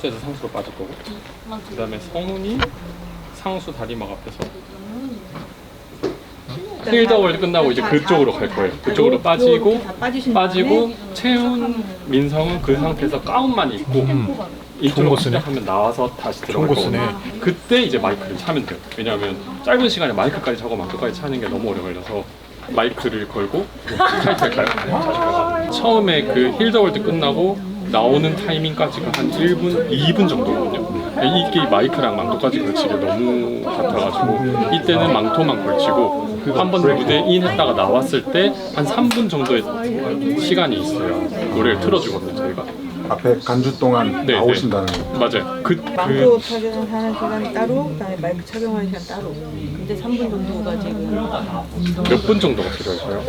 하수에서 상수로 빠질 거고, 그 다음에 성훈이 상수 다리막 앞에서 힐더월드 끝나고 이제 그쪽으로 갈 거예요. 그쪽으로 빠지고 채훈, 민성은 그 상태에서 가운만 입고 이쪽으로 시작하면 나와서 다시 들어갈 거고, 그때 이제 마이크를 차면 돼요. 왜냐하면 짧은 시간에 마이크까지 차고 마이크까지 차는 게 너무 오래 걸려서 마이크를 걸고 타이틀 가요. 처음에 그 힐더월드 끝나고 나오는 타이밍까지가 한 1분, 2분 정도거든요. 이게 마이크랑 망토까지 걸치기 너무 같아가지고 이때는 망토만 걸치고 한 번 무대 인 했다가 나왔을 때 한 3분 정도의 시간이 있어요. 노래를 틀어주거든요, 저희가. 앞에 간주 동안 네, 나오신다는 네. 거. 맞아요. 망토 착용하는 시간 따로, 그다음에 마이크 착용하는 시간 따로. 근데 3분 정도가 지금 몇 분 정도가 필요할까요?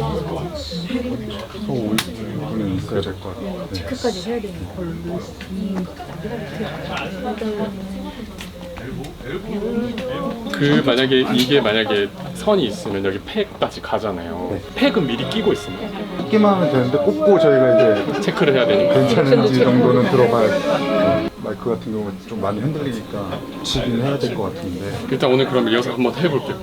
5분은 있어야 될 것 같아요. 네. 체크까지 해야 되는 걸로. 그 만약에 이게 만약에 선이 있으면 여기 팩까지 가잖아요. 네. 팩은 미리 끼고 있으면 끼기만 하면 되는데 꽂고 저희가 이제 체크를 해야 되니까. 괜찮은지 정도는 들어봐야 돼요. 마이크 같은 경우는 좀 많이 흔들리니까 지긴 해야 될 것 같은데. 일단 오늘 그럼 리허설 한번 해볼게요.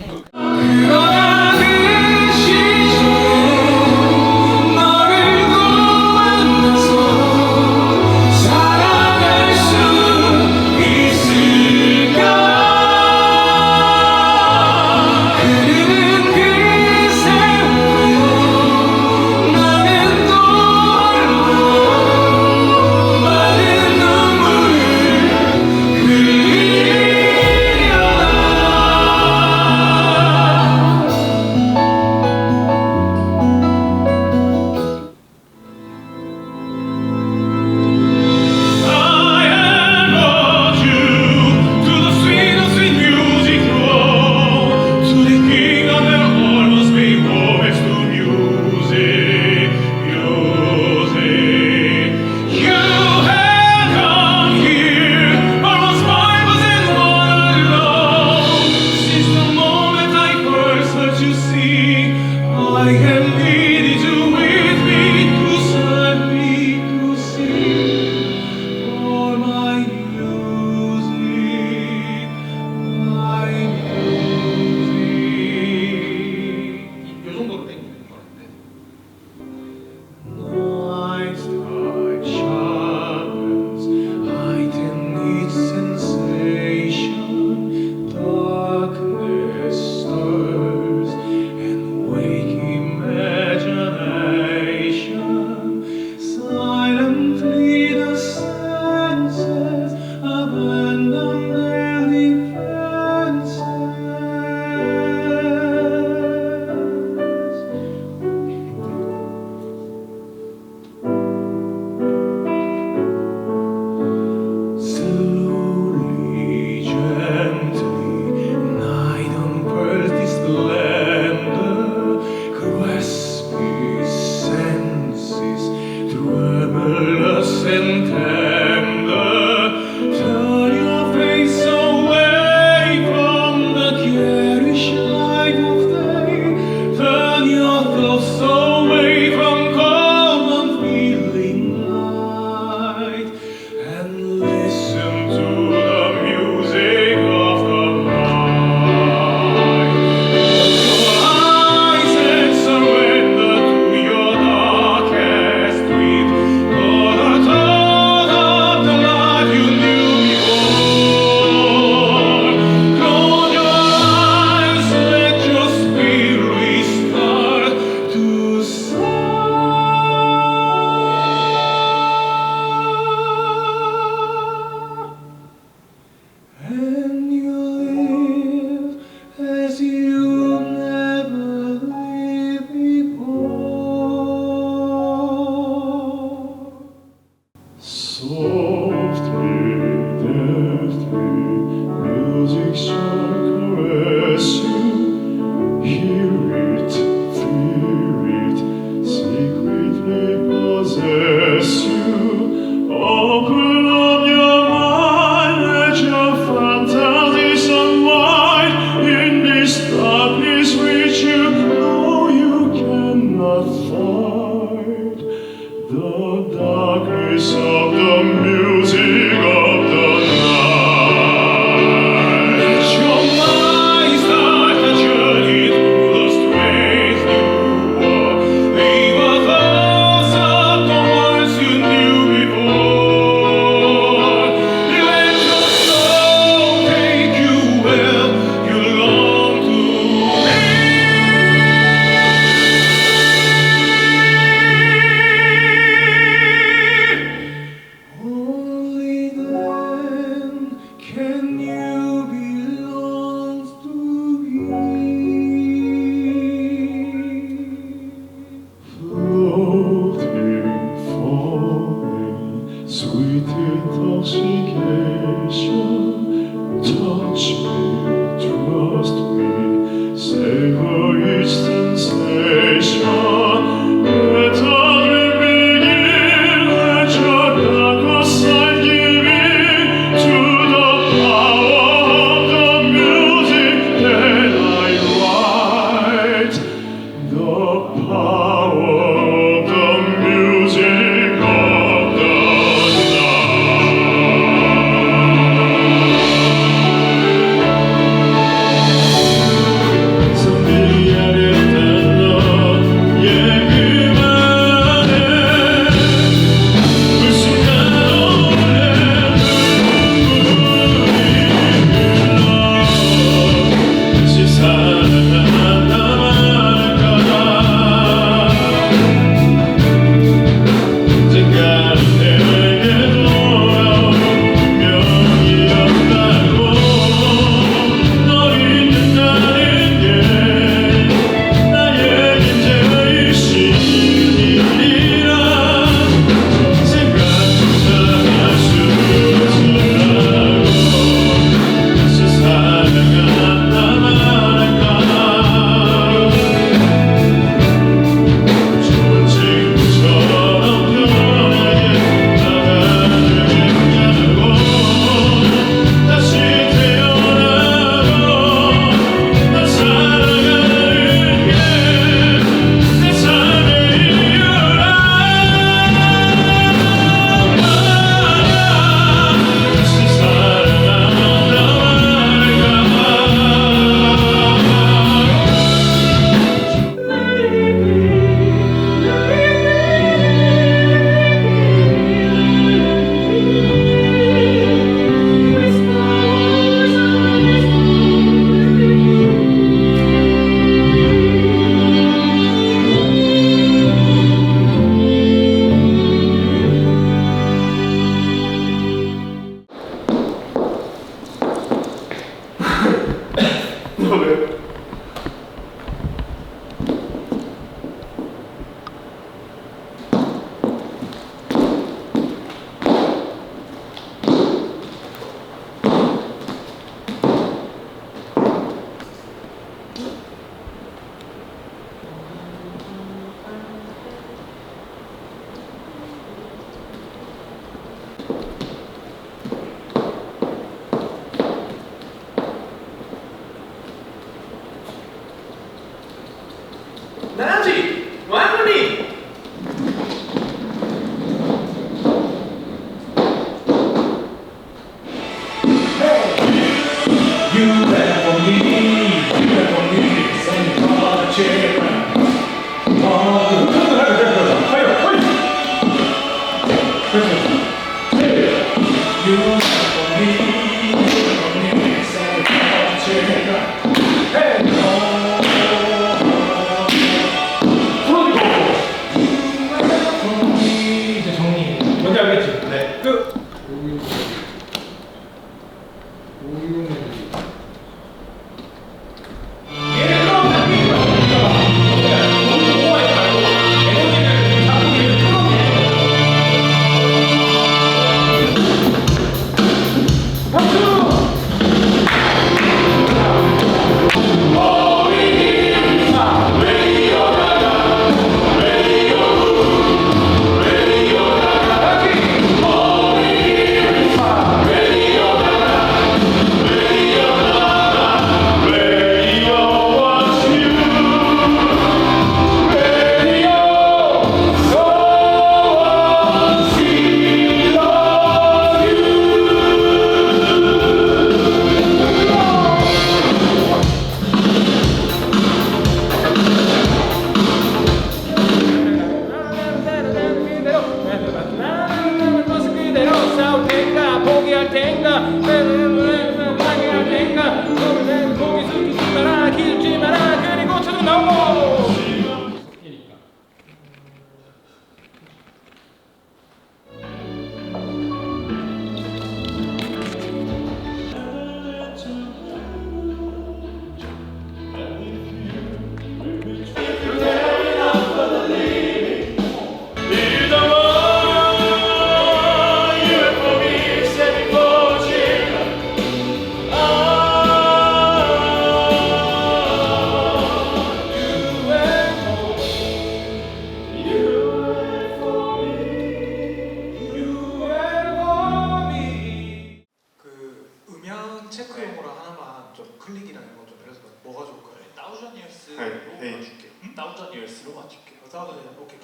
맞출게요. 4번에 오케이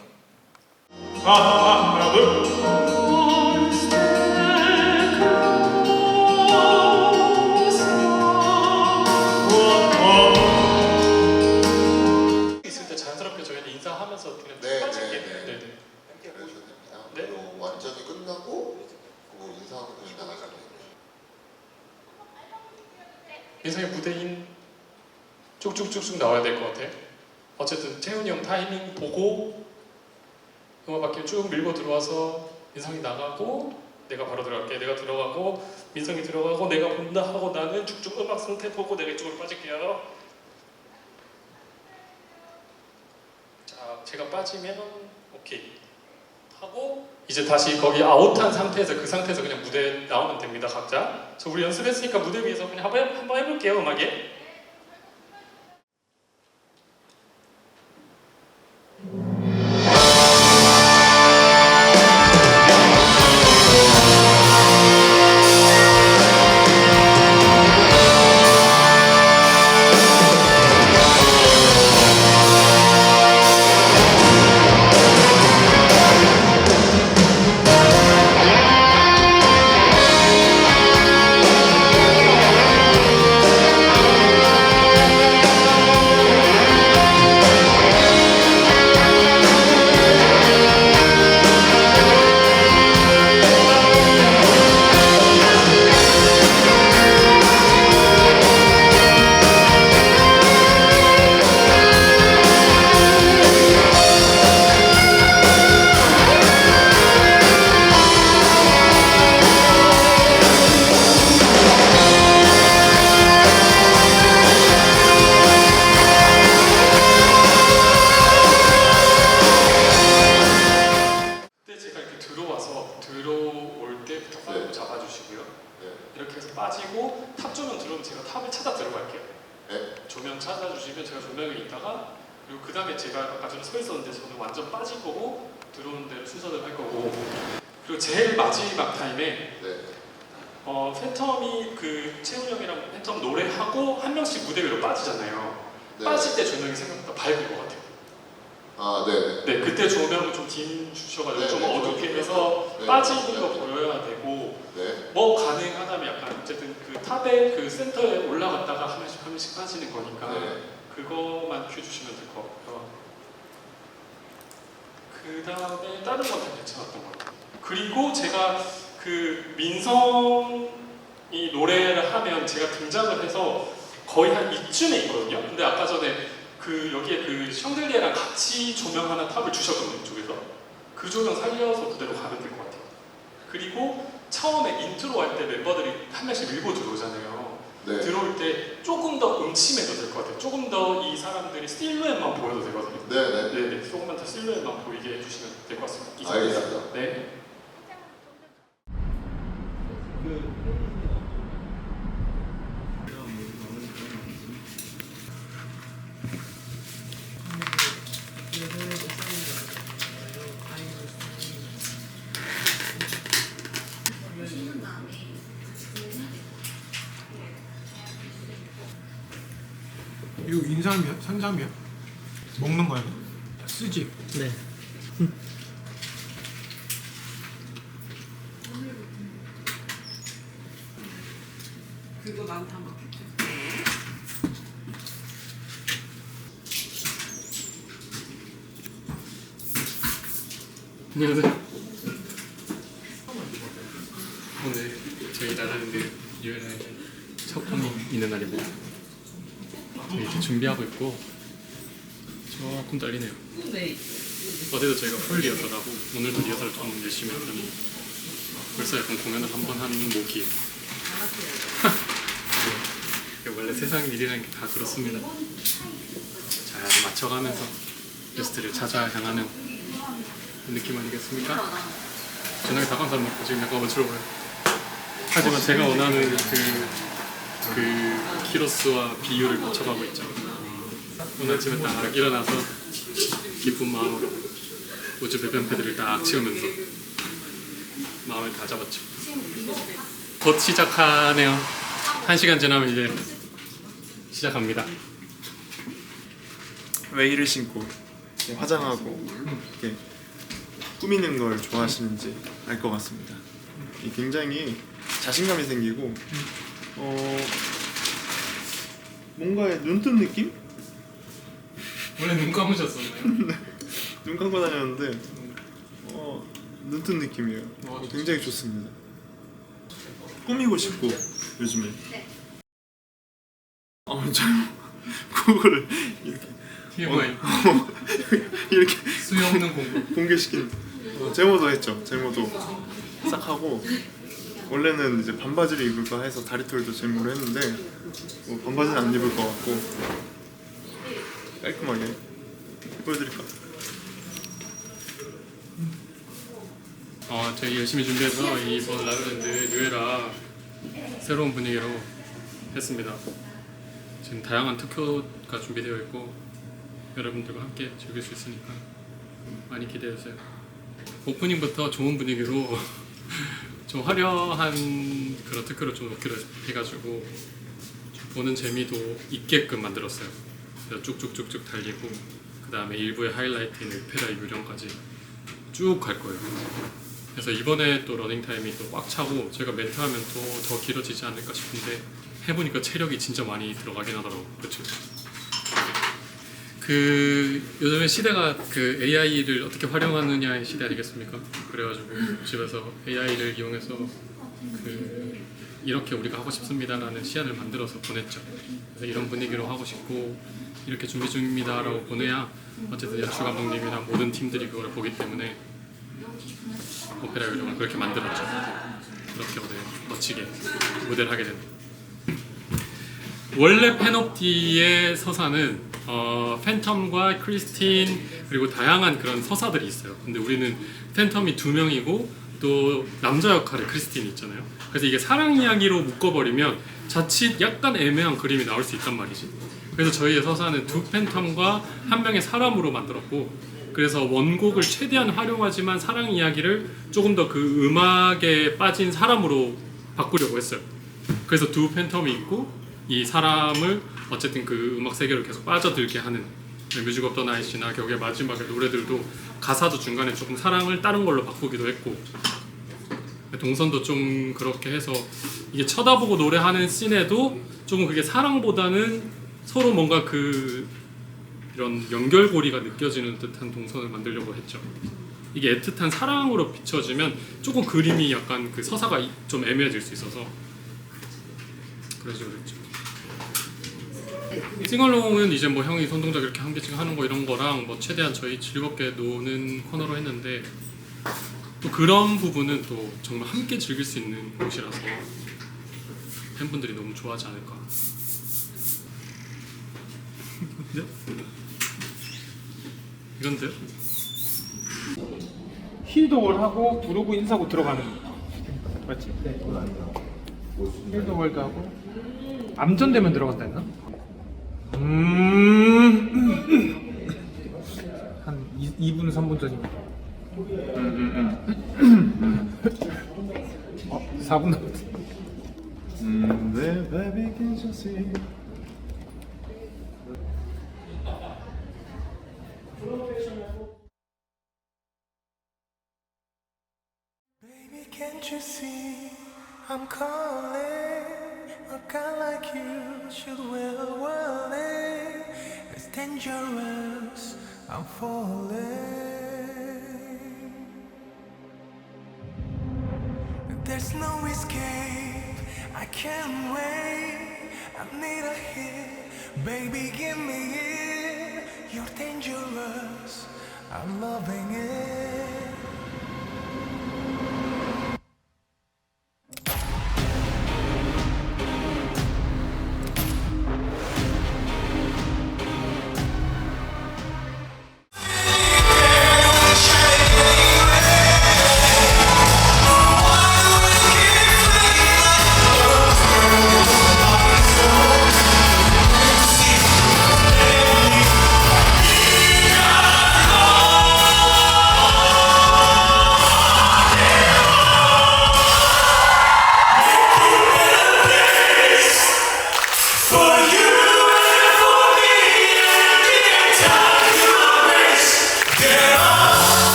가. 하나 둘 있을 때 자연스럽게 저희는 인사하면서 그냥 네, 빠질게요. 네, 네. 네네. 그러셔도 됩니다. 네. 그리고 완전히 끝나고 그거 인사하고 그냥 나가시면 돼요. 민성이 무대인 쭉쭉쭉쭉 나와야 될 것 같아. 어쨌든 태훈이 형 타이밍 보고 음악 바퀴 쭉 밀고 들어와서 민성이 나가고 내가 바로 들어갈게. 내가 들어가고 민성이 들어가고 내가 본다 하고 나는 쭉쭉 음악 상태 보고 내가 이쪽으로 빠질게요. 자, 제가 빠지면 오케이 하고 이제 다시 거기 아웃한 상태에서 그 상태에서 그냥 무대에 나오면 됩니다. 각자. 저 우리 연습했으니까 무대 위에서 그냥 한번 해볼게요. 음악에. 들어올 때부터 팔로 잡아주시고요. 네. 이렇게 해서 빠지고 탑 조명 들어오면 제가 탑을 찾아 들어갈게요. 네. 조명 찾아주시면 제가 조명에 있다가 그리고 그 다음에 제가 아까 전에 서 있었는데 저는 완전 빠질 거고 들어오는 대로 순서대로 할 거고 그리고 제일 마지막 타임에 네. 팬텀이 그 채훈 형이랑 팬텀 노래하고 한 명씩 무대 위로 빠지잖아요. 네. 빠질 때 조명이 생각보다 밝은 것 같아요. 아, 네. 네, 그때 조명을 좀 dim 주셔가지고 네, 좀 네, 어둡게 네, 해서 네, 빠지는 네, 거 네. 보여야 되고 네. 뭐 가능하다면 약간 어쨌든 그 탑에 그 센터에 올라갔다가 한 명씩 빠지는 거니까 네. 그거만 큐 주시면 될 것 같고요. 그 다음에 다른 건 다 괜찮았던 것 같아요. 그리고 제가 그 민성이 노래를 하면 제가 등장을 해서 거의 한 이쯤에 있거든요. 근데 아까 전에 그 여기에 그 샹들리에랑 같이 조명하는 탑을 주셨거든요. 이쪽에서 그 조명 살려서 그대로 가면 될 것 같아요. 그리고 처음에 인트로 할 때 멤버들이 한 명씩 밀고 들어오잖아요. 네. 들어올 때 조금 더 음침해도 될 것 같아요. 조금 더 이 사람들이 실루엣만 보여도 되거든요. 네. 네. 네네, 조금만 더 실루엣만 보이게 해주시면 될 것 같습니다. 알겠습니다. 네. 이거 인삼이야? 산삼이야? 먹는 거야? 쓰지? 네. 그거 난 다 먹겠지. 안녕하세요. 오늘 저희 나라랜드 유엔의 첫 공이 있는 날입니다. 저희 이렇게 준비하고 있고 조금 떨리네요. 어제도 저희가 풀 리허설 하고 오늘도 리허설 좀 열심히 했더니 벌써 약간 공연을 한 번 하는 목이에요. 원래 세상 일이라는 게 다 그렇습니다. 잘 맞춰가면서 베스트를 찾아 향하는 느낌 아니겠습니까? 저녁에 닭가슴살 먹고 지금 약간 어지러워요. 하지만 제가 원하는 그 키로수와 비율을 맞춰가고 있죠. 오늘 아침에 딱 일어나서 기쁜 마음으로 우주 배변패들을 딱 치우면서 마음을 다 잡았죠. 곧 시작하네요. 1시간 지나면 이제 시작합니다. 웨이를 신고 이렇게 화장하고 이렇게 꾸미는 걸 좋아하시는지 알 것 같습니다. 굉장히 자신감이 생기고 뭔가 눈뜬 느낌? 원래 눈 감으셨었나요? 눈 감고 다녔는데 눈뜬 느낌이에요. 굉장히 좋습니다. 꾸미고 싶고 요즘에 그거를 이렇게 TMI 이렇게 수요 없는 공부. 공개시킨 제모도 했죠. 제모도 싹 하고 원래는 이제 반바지를 입을까 해서 다리털도 제모를 했는데 뭐 반바지는 안 입을 것 같고 깔끔하게 보여드릴까? 저희 열심히 준비해서 이번 라그랜드 뉴에라 새로운 분위기로 했습니다. 지금 다양한 특효가 준비되어 있고 여러분들과 함께 즐길 수 있으니까 많이 기대해주세요. 오프닝부터 좋은 분위기로 좀 화려한 그런 특효를 좀 넣기로 해가지고 좀 보는 재미도 있게끔 만들었어요. 그래서 쭉쭉쭉쭉 달리고 그 다음에 일부의 하이라이트인 오페라 유령까지 쭉 갈 거예요. 그래서 이번에 또 러닝 타임이 또 꽉 차고 제가 멘트하면 또 더 길어지지 않을까 싶은데 해보니까 체력이 진짜 많이 들어가긴 하더라고. 그렇죠? 요즘에 시대가 AI를 어떻게 활용하느냐의 시대 아니겠습니까? 그래가지고 집에서 AI를 이용해서 이렇게 우리가 하고 싶습니다라는 시안을 만들어서 보냈죠. 그래서 이런 분위기로 하고 싶고 이렇게 준비 중입니다라고 보내야 어쨌든 연출 감독님이나 모든 팀들이 그걸 보기 때문에 오페라 요령을 그렇게 만들었죠. 그렇게 멋지게 무대를 하게 됩니다. 원래 팬옵티의 서사는 팬텀과 크리스틴 그리고 다양한 그런 서사들이 있어요. 근데 우리는 팬텀이 2명이고 또 남자 역할의 크리스틴이 있잖아요. 그래서 이게 사랑 이야기로 묶어버리면 자칫 약간 애매한 그림이 나올 수 있단 말이지. 그래서 저희의 서사는 2 팬텀과 1명의 사람으로 만들었고 그래서 원곡을 최대한 활용하지만 사랑 이야기를 조금 더 그 음악에 빠진 사람으로 바꾸려고 했어요. 그래서 2 팬텀이 있고 이 사람을 어쨌든 그 음악 세계로 계속 빠져들게 하는 뮤직 오브 더 나잇이나 격의 마지막의 노래들도 가사도 중간에 조금 사랑을 다른 걸로 바꾸기도 했고 동선도 좀 그렇게 해서 이게 쳐다보고 노래하는 씬에도 조금 그게 사랑보다는 서로 뭔가 이런 연결고리가 느껴지는 듯한 동선을 만들려고 했죠. 이게 애틋한 사랑으로 비춰지면 조금 그림이 약간 서사가 좀 애매해질 수 있어서 그래서 그랬죠. 싱얼롱은 이제 뭐 형이 손동작 이렇게 한 개씩 하는 거 이런 거랑 뭐 최대한 저희 즐겁게 노는 코너로 했는데 또 그런 부분은 또 정말 함께 즐길 수 있는 곳이라서 팬분들이 너무 좋아하지 않을까. 이건데요? 힐도월 하고 부르고 인사하고 들어가는 거 맞지? 네. 힐도월도 하고 암전되면 들어간다 했나? 한 2분 3분 전이면 4분 남았어. Baby, can't you see I'm calling? A guy like you should wear a warning. It's dangerous, I'm falling. There's no escape, I can't wait. I need a hit, baby, give me it. You're dangerous, I'm loving it.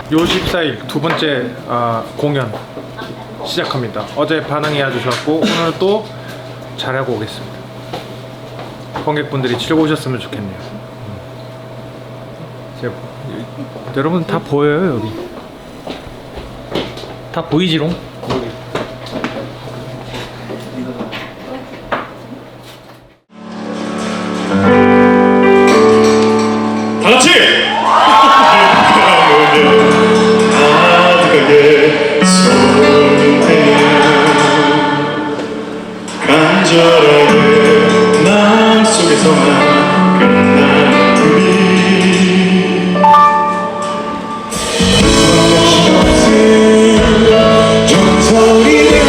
요 14일 두 번째 공연 시작합니다. 어제 반응이 아주 좋았고 오늘 또 잘하고 오겠습니다. 관객분들이 즐거우셨으면 좋겠네요. 여러분 다 보여요 여기. 다 보이지롱? 여기. 다 같이! 아득하게 손대며 간절하게 마음속에서만 끝나는 우리 정서리가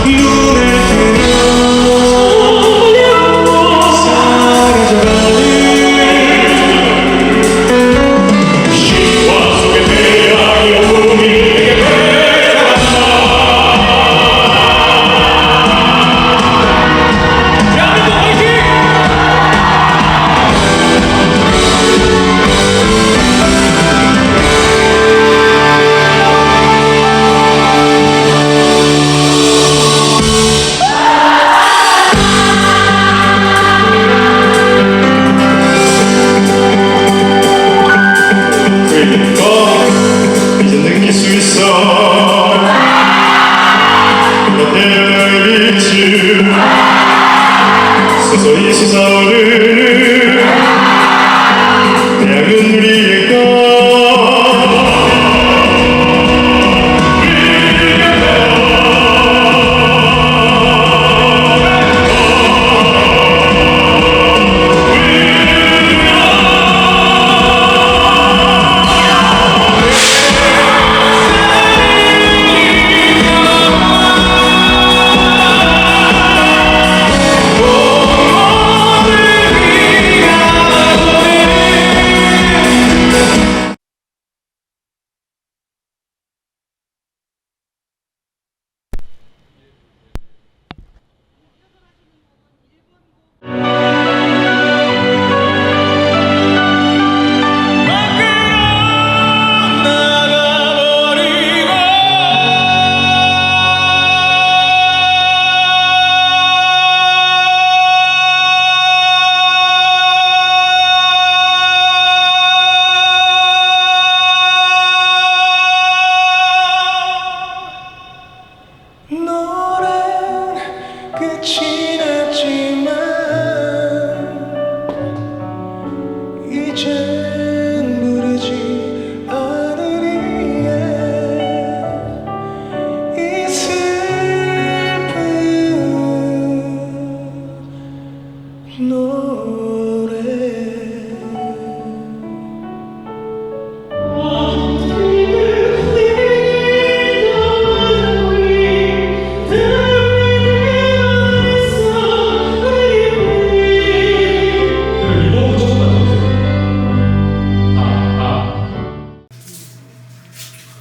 눈을 뜨면 사라져가는 시와 속에 태양의 어둠이 내게 이제 느낄 수 있어 그대의 빛을 서서히 솟아오르는 태양은 우리의 것 노래는 끝이 났지만 이젠 부르지 않으리에 이 슬픈 노래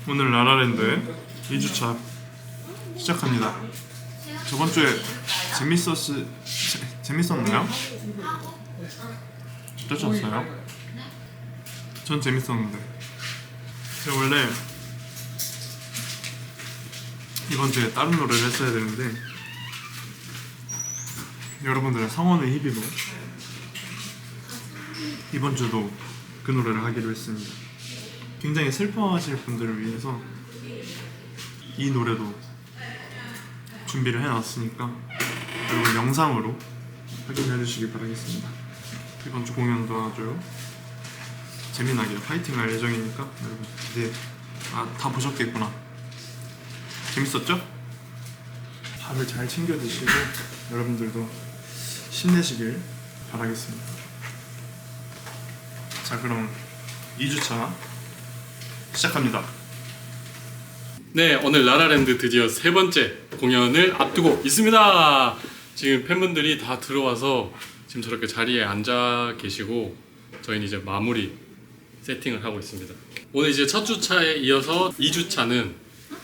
오늘 라라랜드 2주차 시작합니다. 저번 주에 재밌었나요? 어떠셨어요? 전 재밌었는데 제가 원래 이번 주에 다른 노래를 했어야 되는데 여러분들의 성원을 힘입어 이번 주도 그 노래를 하기로 했습니다. 굉장히 슬퍼하실 분들을 위해서 이 노래도 준비를 해놨으니까 여러분 영상으로 확인해 주시기 바라겠습니다. 이번 주 공연도 아주 재미나게 파이팅할 예정이니까 여러분 기대. 다 보셨겠구나. 재밌었죠? 밥을 잘 챙겨 드시고 여러분들도 힘내시길 바라겠습니다. 자, 그럼 2주차 시작합니다. 네, 오늘 라라랜드 드디어 세 번째 공연을 앞두고 있습니다. 지금 팬분들이 다 들어와서 지금 저렇게 자리에 앉아 계시고 저희는 이제 마무리 세팅을 하고 있습니다. 오늘 이제 첫 주차에 이어서 2주차는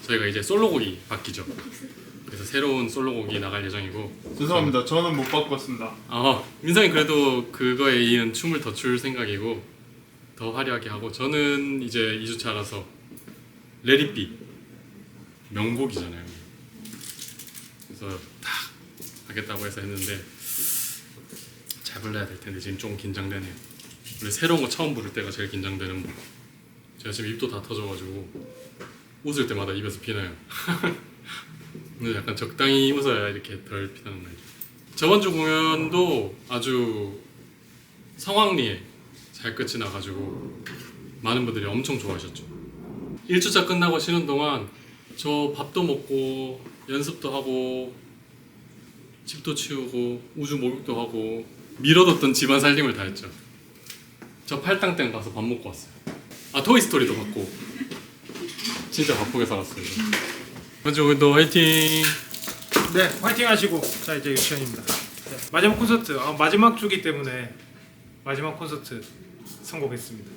저희가 이제 솔로곡이 바뀌죠. 그래서 새로운 솔로곡이 나갈 예정이고. 죄송합니다. 저는 못 바꿨습니다. 민성이 그래도 그거에 이은 춤을 더 출 생각이고 더 화려하게 하고 저는 이제 2주차라서 레리비 명곡이잖아요. 그래서 딱 하겠다고 해서 했는데 잘 불러야 될 텐데 지금 좀 긴장되네요. 원래 새로운 거 처음 부를 때가 제일 긴장되는 거. 제가 지금 입도 다 터져가지고 웃을 때마다 입에서 피나요. 근데 약간 적당히 웃어야 이렇게 덜 피나는 거죠. 저번 주 공연도 아주 성황리에 잘 끝이 나가지고 많은 분들이 엄청 좋아하셨죠. 1주차 끝나고 쉬는 동안 저 밥도 먹고 연습도 하고 집도 치우고 우주 목욕도 하고 미뤄뒀던 집안 살림을 다 했죠. 저 팔당땡 가서 밥 먹고 왔어요. 아 토이스토리도 봤고 진짜 바쁘게 살았어요. 먼저 오늘도 화이팅! 네, 화이팅 하시고. 자, 이제 유치원입니다. 네, 마지막 콘서트. 마지막 주기 때문에 마지막 콘서트 선곡했습니다.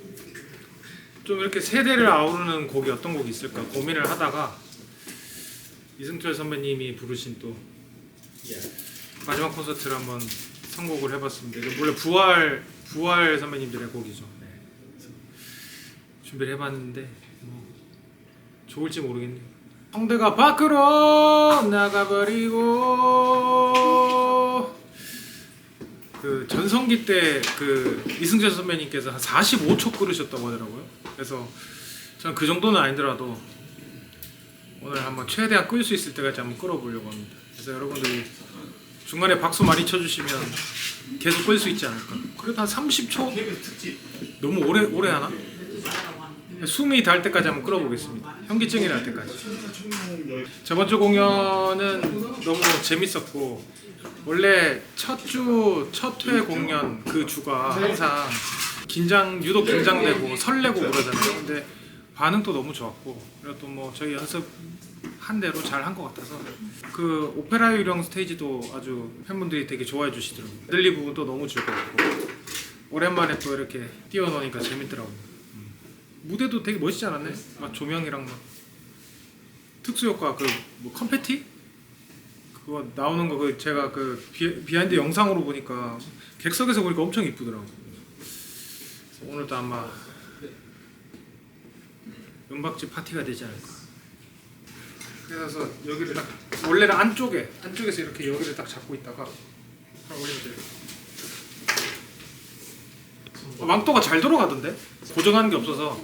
좀 이렇게 세대를 아우르는 곡이 어떤 곡이 있을까 고민을 하다가 이승철 선배님이 부르신 또 마지막 콘서트를 한번 선곡을 해봤습니다. 이거 원래 부활 선배님들의 곡이죠. 네. 그래서 준비를 해봤는데 뭐 좋을지 모르겠네요. 성대가 밖으로 나가버리고 그 전성기 때 그 이승철 선배님께서 한 45초 끓으셨다고 하더라고요. 그래서 저는 그 정도는 아니더라도 오늘 한번 최대한 끌 수 있을 때까지 한번 끌어보려고 합니다. 그래서 여러분들이 중간에 박수 많이 쳐주시면 계속 끌 수 있지 않을까. 그래도 한 30초? 너무 오래 하나? 숨이 닿을 때까지 한번 끌어보겠습니다. 현기증이 날 때까지. 저번 주 공연은 너무 재밌었고 원래 첫 회 공연 그 주가 항상 유독 긴장되고 설레고 그러잖아요. 근데 반응도 너무 좋았고 그리고 또 뭐 저희 연습한 대로 잘 한 것 같아서 그 오페라 유령 스테이지도 아주 팬분들이 되게 좋아해 주시더라고요. 메들리 부분도 너무 즐거웠고 오랜만에 또 이렇게 뛰어노니까 재밌더라고요. 무대도 되게 멋있지 않았네? 막 조명이랑 막 특수효과 뭐 컴패티? 그거 나오는 거 제가 그 비하인드 영상으로 보니까 객석에서 보니까 엄청 이쁘더라고요. 오늘도 아마 음박집 파티가 되지 않을까. 그래서 여기를 딱 원래는 안쪽에서 이렇게 여기를 딱 잡고 있다가 올리면 돼요. 망토가 잘 돌아가던데? 고정하는 게 없어서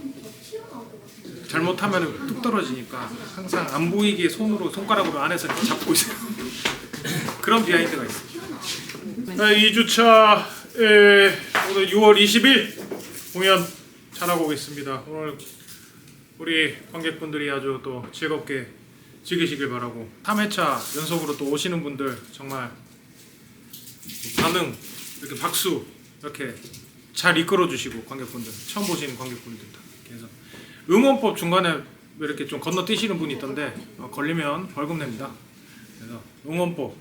잘못하면 뚝 떨어지니까 항상 안 보이게 손가락으로 안에서 이렇게 잡고 있어요. 그런 비하인드가 있어요. 2주차 오늘 6월 20일 공연 잘하고 오겠습니다. 오늘 우리 관객분들이 아주 또 즐겁게 즐기시길 바라고 3회차 연속으로 또 오시는 분들 정말 반응 이렇게 박수 이렇게 잘 이끌어 주시고 관객분들 처음 보시는 관객분들 그래서 응원법 중간에 이렇게 좀 건너뛰시는 분이 있던데 걸리면 벌금 냅니다. 그래서 응원법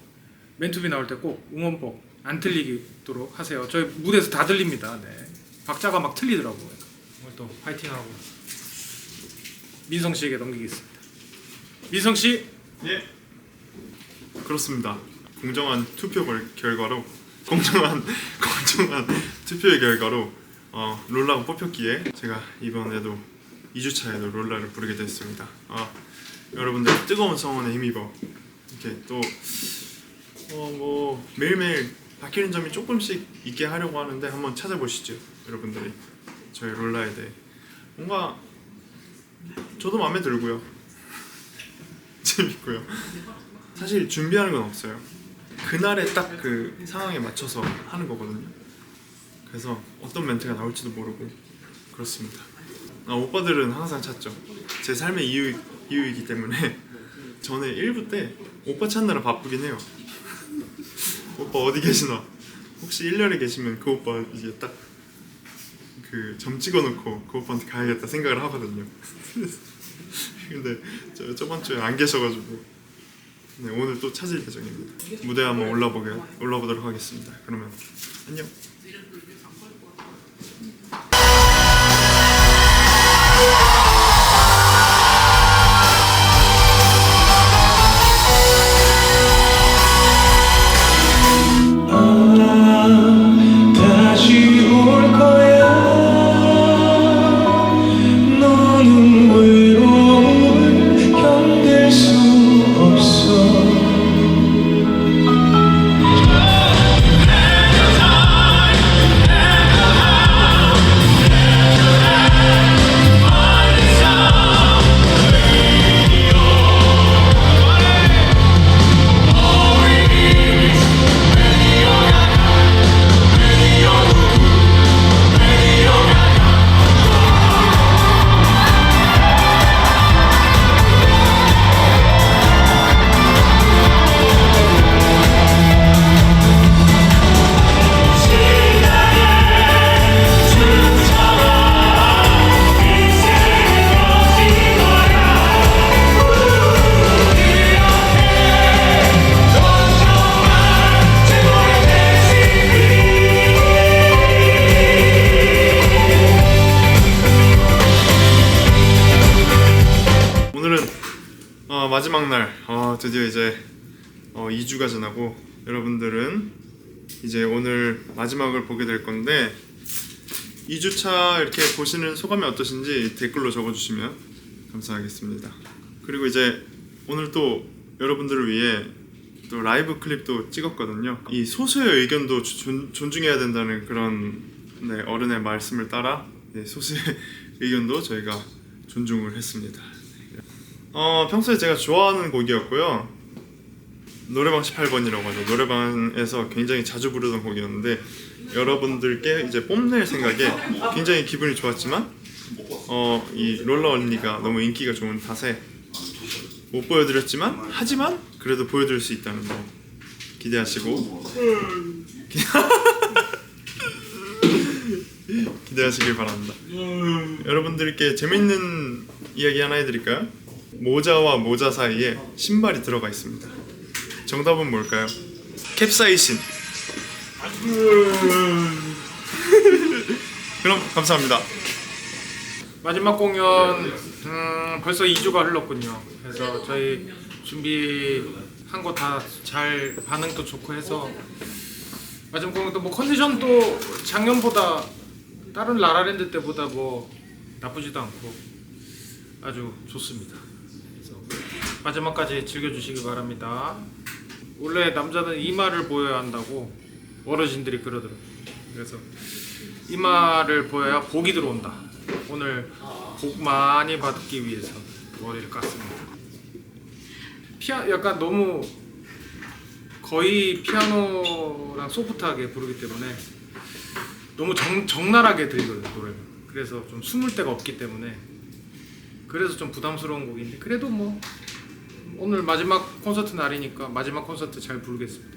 멘투비 나올 때 꼭 응원법 안 틀리도록 하세요. 저희 무대에서 다 들립니다. 네. 박자가 막 틀리더라고요. 오늘 또 파이팅하고 민성 씨에게 넘기겠습니다. 민성 씨. 예. 그렇습니다. 공정한 투표 결과로 공정한 투표의 결과로 롤라가 뽑혔기에 제가 이번에도 2주차에도 롤라를 부르게 됐습니다. 여러분들 뜨거운 성원에 힘입어 이렇게 또 뭐 매일매일 바뀌는 점이 조금씩 있게 하려고 하는데 한번 찾아보시죠. 여러분들이 저희 롤라에 대해 뭔가 저도 마음에 들고요. 재밌고요. 사실 준비하는 건 없어요. 그날의 딱 그 상황에 맞춰서 하는 거거든요. 그래서 어떤 멘트가 나올지도 모르고 그렇습니다. 오빠들은 항상 찾죠. 제 삶의 이유이기 때문에 전에 1부 때 오빠 찾느라 바쁘긴 해요. 오빠 어디 계시나? 혹시 1년에 계시면 그 오빠 이제 딱 그 점 찍어놓고 그 오빠한테 가야겠다 생각을 하거든요. 근데 저번 주에 안 계셔가지고 네, 오늘 또 찾을 예정입니다. 무대 한번 올라보도록 하겠습니다. 그러면 안녕. 다시 올 거야. 마지막 날 드디어 이제 2주가 지나고 여러분들은 이제 오늘 마지막을 보게 될 건데 2주차 이렇게 보시는 소감이 어떠신지 댓글로 적어주시면 감사하겠습니다. 그리고 이제 오늘 또 여러분들을 위해 또 라이브 클립도 찍었거든요. 이 소수의 의견도 존중해야 된다는 그런 어른의 말씀을 따라 소수의 의견도 저희가 존중을 했습니다. 평소에 제가 좋아하는 곡이었고요. 노래방 18번이라고 하죠. 노래방에서 굉장히 자주 부르던 곡이었는데 여러분들께 이제 뽐낼 생각에 굉장히 기분이 좋았지만 이 롤러 언니가 너무 인기가 좋은 탓에 못 보여드렸지만 하지만 그래도 보여드릴 수 있다는 거 기대하시고 기대하시길 바랍니다. 여러분들께 재밌는 이야기 하나 해드릴까요? 모자와 모자 사이에 신발이 들어가 있습니다. 정답은 뭘까요? 캡사이신. 그럼 감사합니다. 마지막 공연 벌써 2주가 흘렀군요. 그래서 저희 준비한 거 다 잘 반응도 좋고 해서 마지막 공연도 뭐 컨디션도 작년보다 다른 라라랜드 때보다 뭐 나쁘지도 않고 아주 좋습니다. 그래서 마지막까지 즐겨주시기 바랍니다. 원래 남자는 이마를 보여야 한다고 어르신들이 그러더라고요. 그래서 이마를 보여야 복이 들어온다. 오늘 복 많이 받기 위해서 머리를 깠습니다. 약간 너무 거의 피아노랑 소프트하게 부르기 때문에 너무 적나라하게 들리거든요, 노래가. 그래서 좀 숨을 데가 없기 때문에 그래서 좀 부담스러운 곡인데 그래도 뭐 오늘 마지막 콘서트 날이니까 마지막 콘서트 잘 부르겠습니다.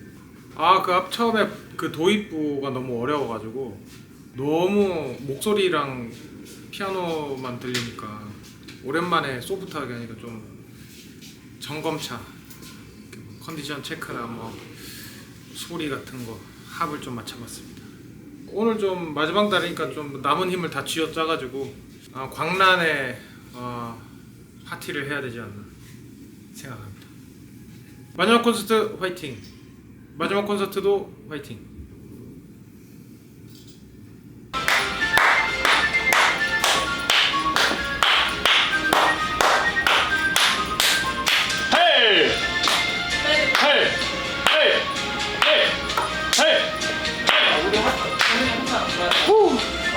그 앞 처음에 그 도입부가 너무 어려워가지고 너무 목소리랑 피아노만 들리니까 오랜만에 소프트하게 하니까 좀 점검차 컨디션 체크나 뭐 소리 같은 거 합을 좀 맞춰봤습니다. 오늘 좀 마지막 날이니까 좀 남은 힘을 다 쥐어짜가지고 광란에 파티를 해야 되지 않나 생각합니다. 마지막 콘서트 화이팅! 마지막 콘서트도 화이팅!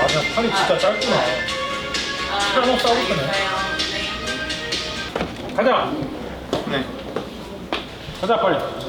그냥 팔이 진짜 짧구나. 피아노 싸우시네. 가자. 네. 가자 빨리.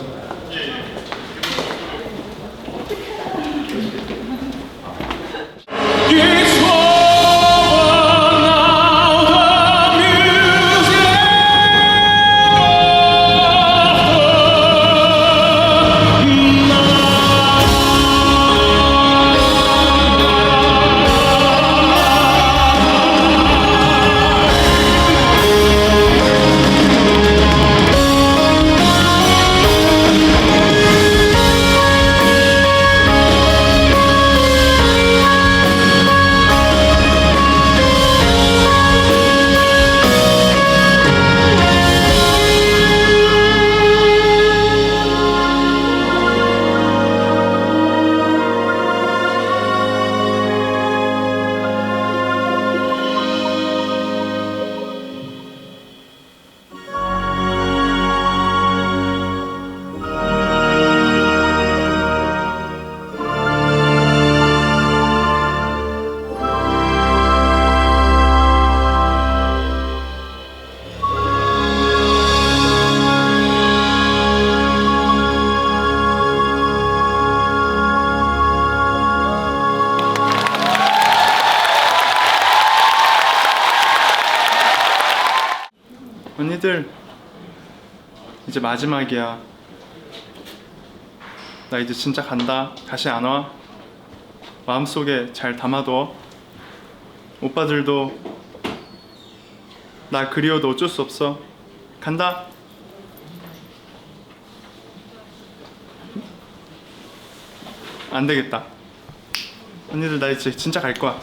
언니들 이제 마지막이야. 나 이제 진짜 간다. 다시 안 와. 마음속에 잘 담아둬. 오빠들도 나 그리워도 어쩔 수 없어. 간다. 안 되겠다. 언니들 나 이제 진짜 갈 거야.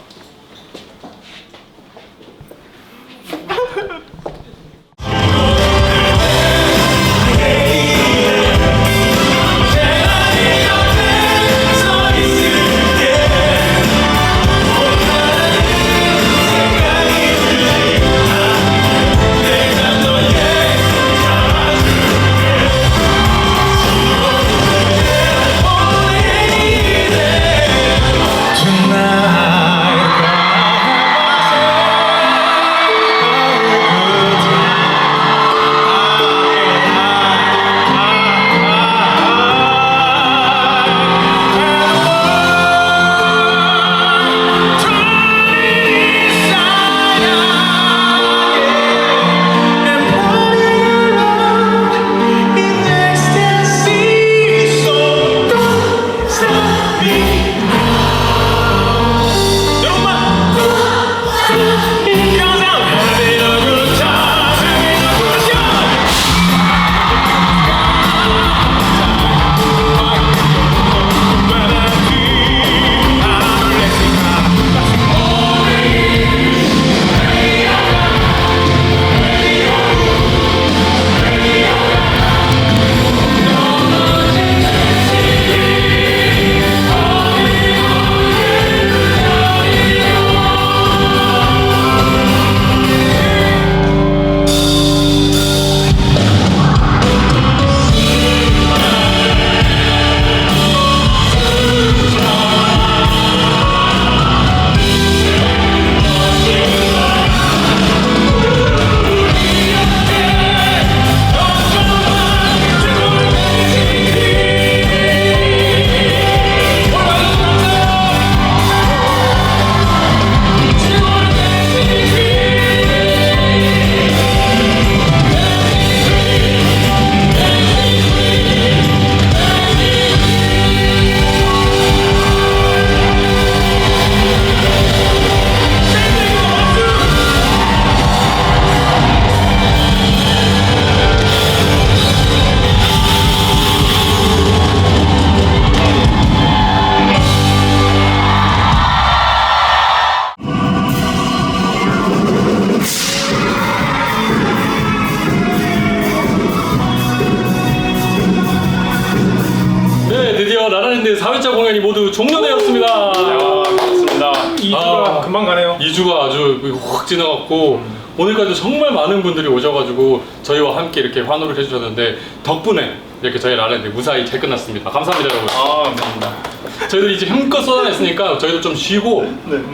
시간이 모두 종료되었습니다. 반갑습니다. 2주가 금방 가네요. 2주가 아주 확 지나갔고 오늘까지 정말 많은 분들이 오셔가지고 저희와 함께 이렇게 환호를 해주셨는데 덕분에 이렇게 저희 라라랜드 무사히 잘 끝났습니다. 감사합니다, 여러분. 감사합니다. 저희도 이제 힘껏 쏟아냈으니까 저희도 좀 쉬고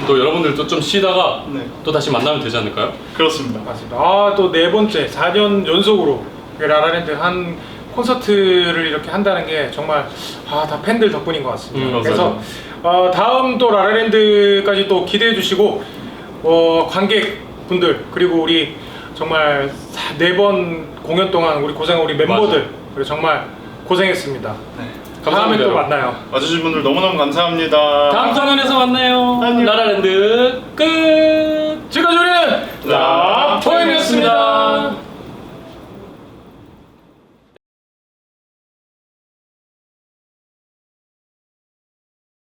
또 여러분들도 좀 쉬다가 또 다시 만나면 되지 않을까요? 그렇습니다. 맞습니다. 또 네 번째 4년 연속으로 라라랜드 한 콘서트를 이렇게 한다는 게 정말 다 팬들 덕분인 것 같습니다. 그래서 다음 또 라라랜드까지 또 기대해 주시고 관객분들 그리고 우리 정말 4번 공연 동안 우리 고생한 우리 멤버들 그리고 정말 고생했습니다. 다음에 또 만나요. 와주신 분들 너무너무 감사합니다. 다음 공연에서 만나요. 라라랜드 끝. 지금까지 우리